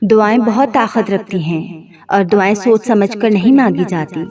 دعائیں بہت طاقت رکھتی ہیں اور دعائیں سوچ سمجھ کر نہیں مانگی جاتی۔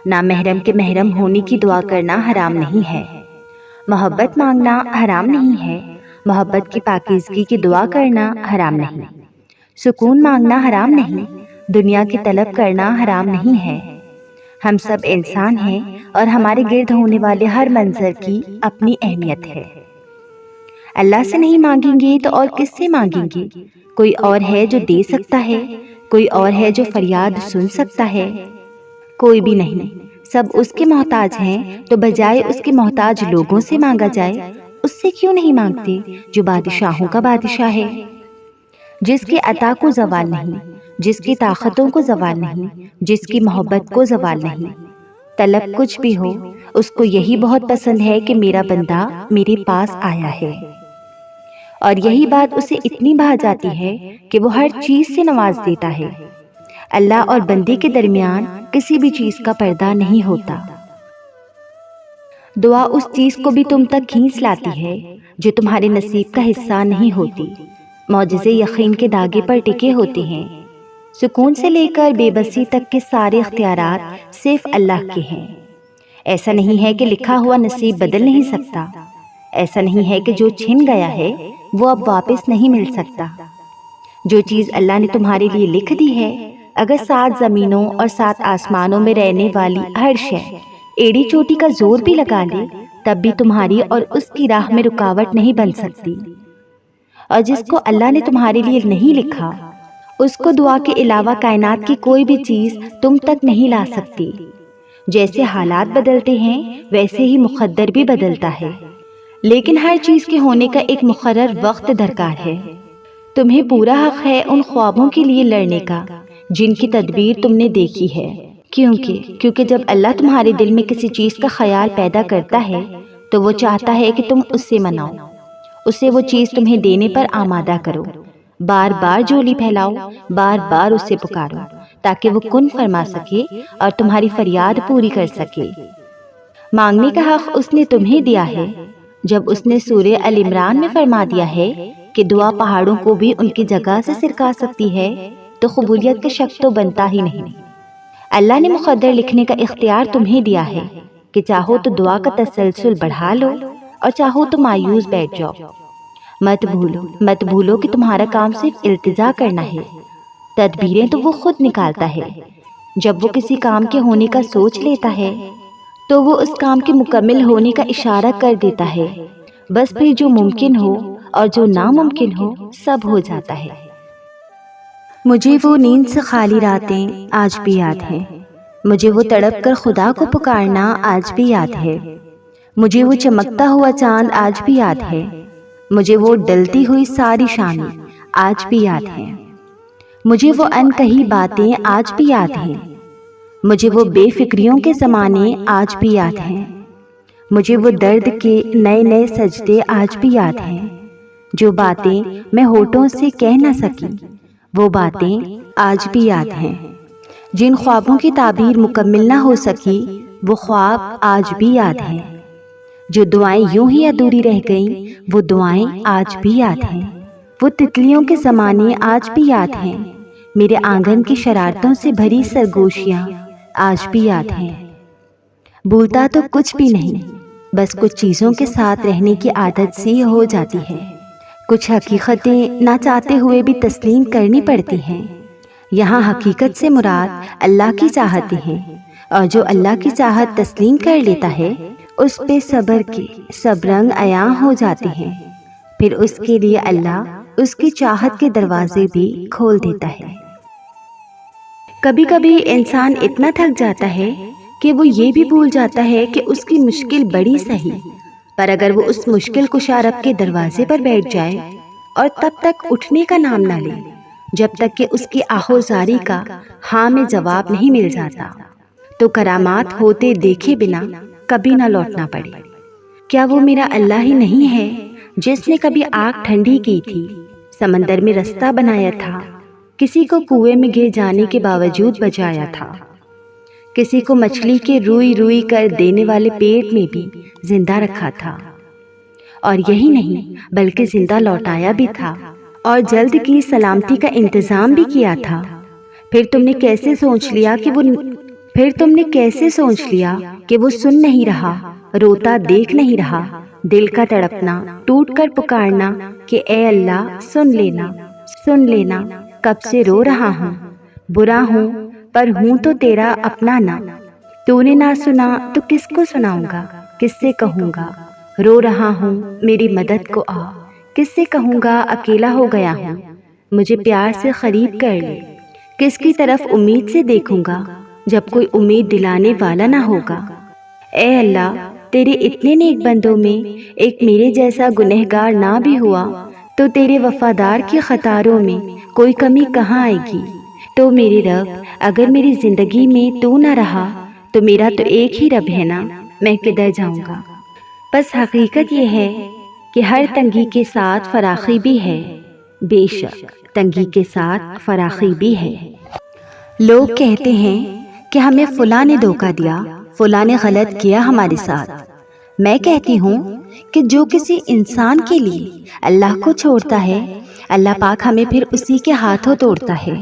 نامحرم کے محرم ہونے کی دعا کرنا حرام نہیں ہے۔ محبت مانگنا حرام نہیں ہے۔ محبت کی پاکیزگی کی دعا کرنا حرام نہیں۔ سکون مانگنا حرام نہیں۔ دنیا کی طلب کرنا حرام نہیں ہے۔ ہم سب انسان ہیں اور ہمارے گرد ہونے والے ہر منظر کی اپنی اہمیت ہے۔ اللہ سے نہیں مانگیں گے تو اور کس سے مانگیں گے؟ کوئی اور ہے جو دے سکتا ہے؟ کوئی اور ہے جو فریاد سن سکتا ہے؟ کوئی بھی نہیں۔ سب اس کے محتاج ہیں، تو بجائے اس کے محتاج لوگوں سے مانگا جائے، اس سے کیوں نہیں مانگتے جو بادشاہوں کا بادشاہ ہے، جس کی عطا کو زوال نہیں، جس کی طاقتوں کو زوال نہیں، جس کی محبت کو زوال نہیں۔ طلب کچھ بھی ہو، اس کو یہی بہت پسند ہے کہ میرا بندہ میرے پاس آیا ہے، اور یہی بات اسے اتنی بھا جاتی ہے کہ وہ ہر چیز سے نواز دیتا ہے۔ اللہ اور بندے کے درمیان کسی بھی چیز کا پردہ نہیں ہوتا۔ دعا اس چیز کو بھی تم تک کھینچ لاتی ہے جو تمہارے نصیب کا حصہ نہیں ہوتی۔ معجزے یقین کے دھاگے پر ٹکے ہوتے ہیں۔ سکون سے لے کر بے بسی تک کے سارے اختیارات صرف اللہ کے ہیں۔ ایسا نہیں ہے کہ لکھا ہوا نصیب بدل نہیں سکتا۔ ایسا نہیں ہے کہ جو چھن گیا ہے وہ اب واپس نہیں مل سکتا۔ جو چیز اللہ نے تمہارے لیے لکھ دی ہے، اگر 7 زمینوں اور 7 آسمانوں میں رہنے والی ہر شے ایڑی چوٹی کا زور بھی لگا لے، تب بھی تمہاری اور اس کی راہ میں رکاوٹ نہیں بن سکتی۔ اور جس کو اللہ نے تمہارے لیے نہیں لکھا، اس کو دعا کے علاوہ کائنات کی کوئی بھی چیز تم تک نہیں لا سکتی۔ جیسے حالات بدلتے ہیں ویسے ہی مقدر بھی بدلتا ہے، لیکن ہر چیز کے ہونے کا ایک مقرر وقت درکار ہے۔ تمہیں پورا حق ہے ان خوابوں کے لیے لڑنے کا جن کی تدبیر تم نے دیکھی ہے، کیونکہ جب اللہ تمہارے دل میں کسی چیز کا خیال پیدا کرتا ہے تو وہ چاہتا ہے کہ تم اس سے مناؤ، اسے وہ چیز تمہیں دینے پر آمادہ کرو، بار بار جھولی پھیلاؤ، بار بار اس سے پکارو تاکہ وہ کن فرما سکے اور تمہاری فریاد پوری کر سکے۔ مانگنے کا حق اس نے تمہیں دیا ہے، جب اس نے سورہ ال عمران میں فرما دیا ہے کہ دعا پہاڑوں کو بھی ان کی جگہ سے سرکا سکتی ہے، تو قبولیت کا شک تو بنتا ہی نہیں۔ اللہ نے مقدر لکھنے کا اختیار تمہیں دیا ہے کہ چاہو تو دعا کا تسلسل بڑھا لو اور چاہو تو مایوس بیٹھ جاؤ۔ مت بھولو کہ تمہارا کام صرف التجا کرنا ہے، تدبیریں تو وہ خود نکالتا ہے۔ جب وہ کسی کام کے ہونے کا سوچ لیتا ہے تو وہ اس کام کے مکمل ہونے کا اشارہ کر دیتا ہے، بس پھر جو ممکن ہو اور جو ناممکن ہو سب ہو جاتا ہے۔ مجھے وہ نیند سے خالی راتیں آج بھی یاد ہیں، مجھے وہ تڑپ کر خدا کو پکارنا آج بھی یاد ہے، مجھے وہ چمکتا ہوا چاند آج بھی یاد ہے، مجھے وہ ڈلتی ہوئی ساری شامیں آج بھی یاد ہیں، مجھے وہ انکہی باتیں آج بھی یاد ہیں، مجھے وہ بے فکریوں کے زمانے آج بھی یاد ہیں، مجھے وہ درد کے نئے نئے سجدے آج بھی یاد ہیں، جو باتیں میں ہونٹوں سے کہہ نہ سکی وہ باتیں آج بھی یاد ہیں، جن خوابوں کی تعبیر مکمل نہ ہو سکی وہ خواب آج بھی یاد ہیں، جو دعائیں یوں ہی ادھوری رہ گئیں وہ دعائیں آج بھی یاد ہیں، وہ تتلیوں کے زمانے آج بھی یاد ہیں، میرے آنگن کی شرارتوں سے بھری سرگوشیاں آج بھی یاد ہیں۔ بھولتا تو کچھ بھی نہیں، بس کچھ چیزوں کے ساتھ رہنے کی عادت سی ہو جاتی ہے، کچھ حقیقتیں نہ چاہتے ہوئے بھی تسلیم کرنی پڑتی ہیں۔ یہاں حقیقت سے مراد اللہ کی چاہتیں ہیں، اور جو اللہ کی چاہت تسلیم کر لیتا ہے اس پہ صبر کے سب رنگ عیاں ہو جاتے ہیں، پھر اس کے لیے اللہ اس کی چاہت کے دروازے بھی کھول دیتا ہے۔ کبھی کبھی انسان اتنا تھک جاتا ہے کہ وہ یہ بھی بھول جاتا ہے کہ اس کی مشکل بڑی صحیح، پر اگر وہ اس مشکل کشا رب کے دروازے پر بیٹھ جائے اور تب تک اٹھنے کا نام نہ لے جب تک کہ اس کی آہوزاری کا ہاں میں جواب نہیں مل جاتا، تو کرامات ہوتے دیکھے بنا کبھی نہ لوٹنا پڑے۔ کیا وہ میرا اللہ ہی نہیں ہے جس نے کبھی آگ ٹھنڈی کی تھی، سمندر میں رستہ بنایا تھا، کسی کو کنویں میں گر جانے کے باوجود بچایا تھا، کسی کو مچھلی کے روئی روئی کر دینے والے پیٹ میں بھی زندہ رکھا تھا، اور یہی نہیں بلکہ زندہ لوٹایا بھی تھا، اور جلد کی سلامتی کا انتظام بھی کیا تھا۔ پھر تم نے کیسے سوچ لیا کہ وہ سن نہیں رہا، روتا دیکھ نہیں رہا، دل کا تڑپنا، ٹوٹ کر پکارنا کہ اے اللہ سن لینا، کب سے رو رہا ہوں، برا ہوں پر ہوں تو تیرا اپنا نہ، تو نے نہ سنا تو کس کو سناؤں گا، کس سے کہوں گا، رو رہا ہوں میری مدد کو آ، کس سے کہوں گا اکیلا ہو گیا ہوں، مجھے پیار سے قریب کر لے، کس کی طرف امید سے دیکھوں گا جب کوئی امید دلانے والا نہ ہوگا۔ اے اللہ، تیرے اتنے نیک بندوں میں ایک میرے جیسا گنہگار نہ بھی ہوا تو تیرے وفادار کی قطاروں میں کوئی کمی کہاں آئے گی؟ تو میرے رب، اگر میری زندگی میں تو نہ رہا تو میرا تو ایک ہی رب ہے نا، میں کدھر جاؤں گا؟ بس حقیقت یہ ہے کہ ہر تنگی کے ساتھ فراخی بھی ہے، بے شک تنگی کے ساتھ فراخی بھی ہے۔ لوگ کہتے ہیں کہ ہمیں فلاں نے دھوکہ دیا، فلاں نے غلط کیا ہمارے ساتھ۔ میں کہتی ہوں کہ جو کسی انسان کے لیے اللہ کو چھوڑتا ہے، اللہ پاک ہمیں پھر اسی کے ہاتھوں توڑتا ہے۔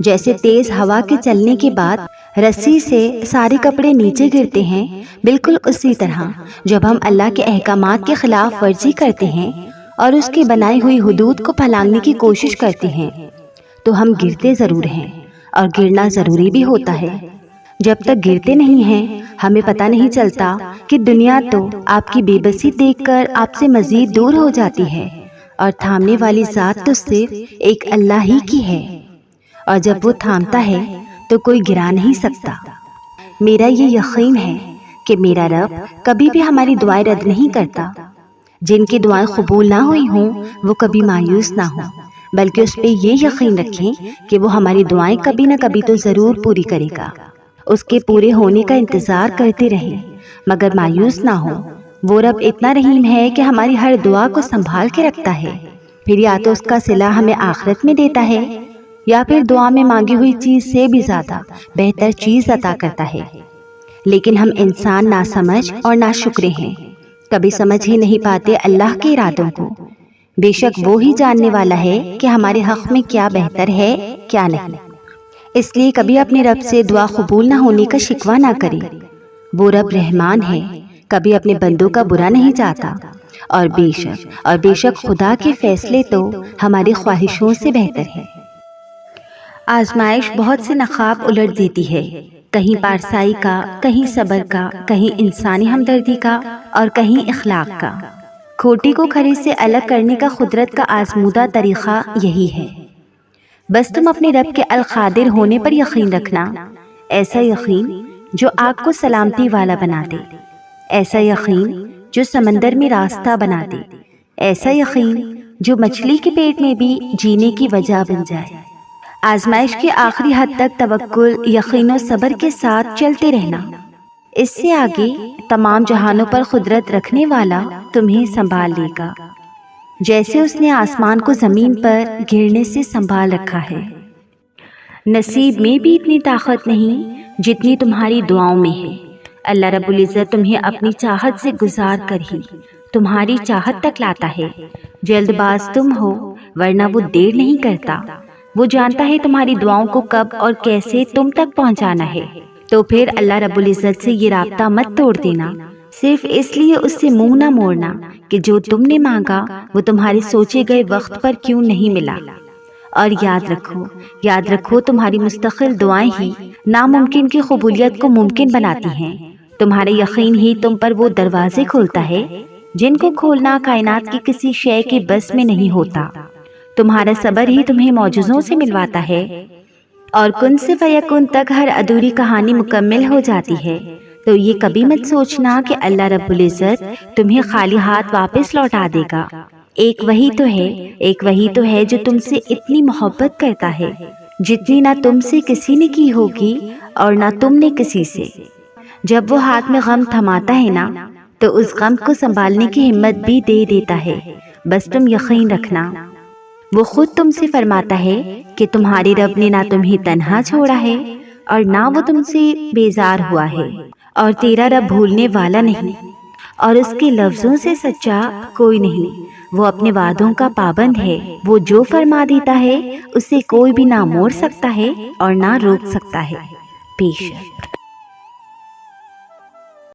جیسے تیز ہوا کے چلنے کے بعد رسی سے سارے کپڑے نیچے گرتے ہیں، بالکل اسی طرح جب ہم اللہ کے احکامات کے خلاف ورزی کرتے ہیں اور اس کی بنائی ہوئی حدود کو پھلانگنے کی کوشش کرتے ہیں تو ہم گرتے ضرور ہیں، اور گرنا ضروری بھی ہوتا ہے۔ جب تک گرتے نہیں ہیں ہمیں پتہ نہیں چلتا کہ دنیا تو آپ کی بے بسی دیکھ کر آپ سے مزید دور ہو جاتی ہے، اور تھامنے والی ذات تو صرف ایک اللہ ہی کی ہے، اور جب وہ تھامتا ہے تو کوئی گرا نہیں سکتا۔ میرا یہ یقین ہے کہ میرا رب کبھی بھی ہماری دعائیں رد نہیں کرتا۔ جن کی دعائیں قبول نہ ہوئی ہوں وہ کبھی مایوس نہ ہوں، بلکہ اس پہ یہ یقین رکھیں کہ وہ ہماری دعائیں کبھی نہ کبھی تو ضرور پوری کرے گا۔ اس کے پورے ہونے کا انتظار کرتے رہیں مگر مایوس نہ ہو۔ وہ رب اتنا رحیم ہے کہ ہماری ہر دعا کو سنبھال کے رکھتا ہے، پھر یا تو اس کا صلہ ہمیں آخرت میں دیتا ہے یا پھر دعا میں مانگی ہوئی چیز سے بھی زیادہ بہتر چیز عطا کرتا ہے۔ لیکن ہم انسان ناسمجھ اور ناشکرے ہیں، کبھی سمجھ ہی نہیں پاتے اللہ کے ارادوں کو۔ بے شک وہ ہی جاننے والا ہے کہ ہمارے حق میں کیا بہتر ہے کیا نہیں، اس لیے کبھی اپنے رب سے دعا قبول نہ ہونے کا شکوہ نہ کریں۔ وہ رب رحمان ہے، کبھی اپنے بندوں کا برا نہیں چاہتا، اور بے شک خدا کے فیصلے تو ہماری خواہشوں سے بہتر ہے۔ آزمائش بہت سے نقاب الٹ دیتی ہے، کہیں پارسائی کا، کہیں صبر کا، کہیں انسانی ہمدردی کا، اور کہیں اخلاق کا۔ کھوٹی کو کھری سے الگ کرنے کا قدرت کا آزمودہ طریقہ یہی ہے۔ بس تم اپنے رب کے القادر ہونے پر یقین رکھنا، ایسا یقین جو آگ کو سلامتی والا بنا دے، ایسا یقین جو سمندر میں راستہ بنا دے، ایسا یقین جو مچھلی کے پیٹ میں بھی جینے کی وجہ بن جائے۔ آزمائش کے آخری حد تک توکل، یقین و صبر کے ساتھ چلتے رہنا، اس سے آگے تمام جہانوں پر قدرت رکھنے والا تمہیں سنبھال لے گا، جیسے اس نے آسمان کو زمین پر گرنے سے سنبھال رکھا ہے۔ نصیب میں بھی اتنی طاقت نہیں جتنی تمہاری دعاؤں میں ہے۔ اللہ رب العزت تمہیں اپنی چاہت سے گزار کر ہی تمہاری چاہت تک لاتا ہے۔ جلد باز تم ہو ورنہ وہ دیر نہیں کرتا، وہ جانتا ہے تمہاری دعاؤں کو کب اور کیسے تم تک پہنچانا ہے۔ تو پھر اللہ رب العزت سے یہ رابطہ مت توڑ دینا، صرف اس لیے اس سے منہ نہ موڑنا کہ جو تم نے مانگا وہ تمہارے سوچے گئے وقت پر کیوں نہیں ملا۔ اور یاد رکھو تمہاری مستقل دعائیں ہی ناممکن کی قبولیت کو ممکن بناتی ہیں۔ تمہارا یقین ہی تم پر وہ دروازے کھولتا ہے جن کو کھولنا کائنات کی کسی شے کے بس میں نہیں ہوتا۔ تمہارا صبر ہی تمہیں معجزوں سے ملواتا ہے، اور کن سے فیکن تک ہر ادھوری کہانی مکمل ہو جاتی ہے۔ تو یہ کبھی مت سوچنا کہ اللہ رب العزت تمہیں خالی ہاتھ واپس لوٹا دے گا۔ ایک وہی تو ہے جو تم سے اتنی محبت کرتا ہے جتنی نہ تم سے کسی نے کی ہوگی اور نہ تم نے کسی سے۔ جب وہ ہاتھ میں غم تھماتا ہے نا تو اس غم کو سنبھالنے کی ہمت بھی دے دیتا ہے۔ بس تم یقین رکھنا، وہ خود تم سے فرماتا ہے کہ تمہارے رب نے نہ تمہیں تنہا چھوڑا ہے اور نہ وہ تم سے بیزار ہوا ہے، اور تیرا رب بھولنے والا نہیں، اور اس کے لفظوں سے سچا کوئی نہیں۔ وہ اپنے وعدوں کا پابند ہے، وہ جو فرما دیتا ہے اسے کوئی بھی نہ موڑ سکتا ہے اور نہ روک سکتا ہے۔ بے شک